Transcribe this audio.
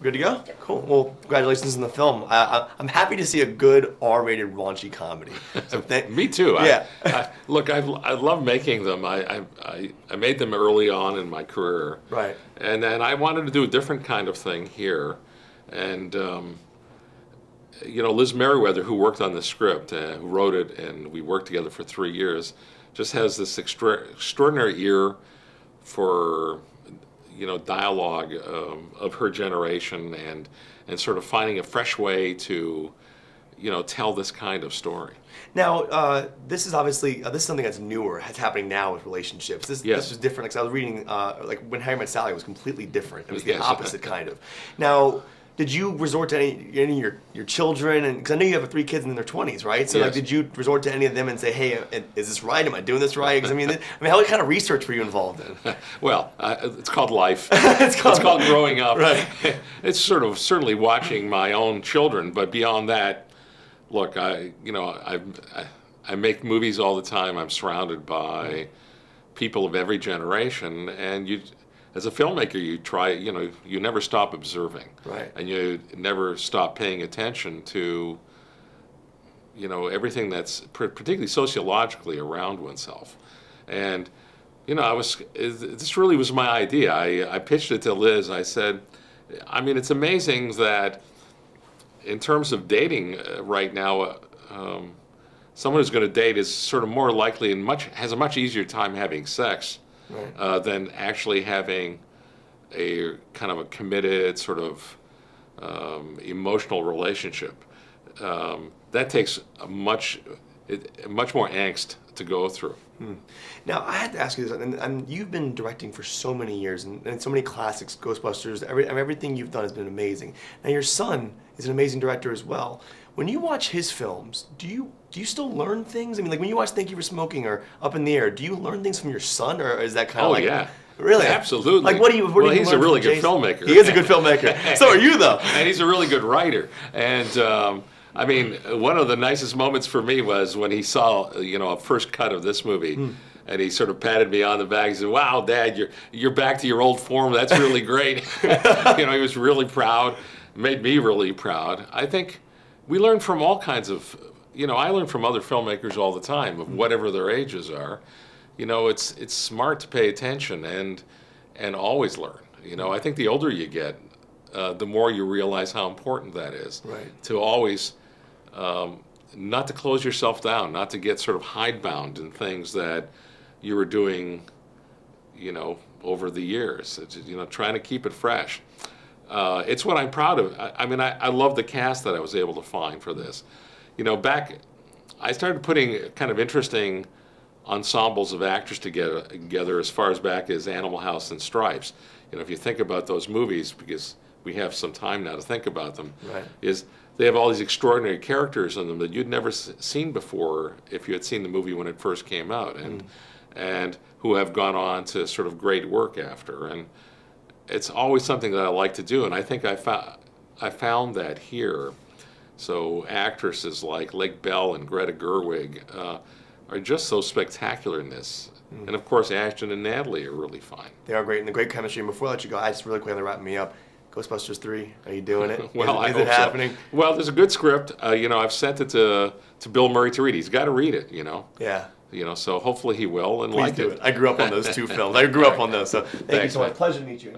Good to go? Cool. Well, congratulations on the film. I'm happy to see a good R-rated raunchy comedy. So Me too. Yeah. Look, I love making them. I made them early on in my career. Right. And then I wanted to do a different kind of thing here. And, you know, Liz Merriweather, who worked on the script, who wrote it, and we worked together for 3 years, just has this extraordinary ear for, you know, dialogue of her generation and sort of finding a fresh way to, you know, tell this kind of story. Now, this is obviously, this is something that's newer. It's happening now with relationships. This was different. Because I was reading, like, When Harry Met Sally was completely different. It was the opposite, kind of. Now, did you resort to any of your children? And because I know you have 3 kids in their 20s, right? So, like, did you resort to any of them and say, hey, is this right? Am I doing this right? Because, I mean, what kind of research were you involved in? Well, it's called life. It's called growing up. Right. It's sort of certainly watching my own children, but beyond that, look, I make movies all the time. I'm surrounded by people of every generation, and as a filmmaker, you try, you know, you never stop observing. Right. And you never stop paying attention to, you know, everything that's particularly sociologically around oneself. And, you know, this really was my idea. I pitched it to Liz. I said, I mean, it's amazing that in terms of dating right now, someone who's going to date is sort of more likely and has a much easier time having sex. Right. Than actually having a kind of a committed sort of emotional relationship. That takes much more angst to go through. Now, I had to ask you this, and you've been directing for so many years, and so many classics, Ghostbusters, everything you've done has been amazing. Now, your son is an amazing director as well. When you watch his films, do you still learn things? I mean, like when you watch Thank You for Smoking or Up in the Air, do you learn things from your son, or is that kind of like... Oh, yeah. Really? Absolutely. Like, what do you Well, he's a really good filmmaker. He is a good filmmaker. So are you, though. And he's a really good writer. And, I mean, one of the nicest moments for me was when he saw, you know, a first cut of this movie. And he sort of patted me on the back. He said, "Wow, Dad, you're back to your old form. That's really great." You know, he was really proud. Made me really proud. I think we learn from all kinds of, you know, I learn from other filmmakers all the time of whatever their ages are. You know, it's smart to pay attention and always learn. You know, I think the older you get, the more you realize how important that is. Right. To always not to close yourself down, not to get sort of hidebound in things that you were doing, you know, over the years. It's, you know, trying to keep it fresh. It's what I'm proud of. I mean, I love the cast that I was able to find for this. You know, I started putting kind of interesting ensembles of actors together as far as back as Animal House and Stripes. You know, if you think about those movies, because we have some time now to think about them, right. They have all these extraordinary characters in them that you'd never seen before if you had seen the movie when it first came out, and who have gone on to sort of great work after. And it's always something that I like to do, and I think I found that here. So actresses like Lake Bell and Greta Gerwig are just so spectacular in this. And of course, Ashton and Natalie are really fine. They are great, and the great chemistry. And before I let you go, I just really quickly wrap me up. Ghostbusters 3, are you doing it? Well, is it happening? So. Well, there's a good script. You know, I've sent it to Bill Murray to read. He's got to read it, you know. Yeah. You know, so hopefully he will and Please like do it. I grew up on those 2 films. I grew up on those. So thank you so much. Man. Pleasure to meet you.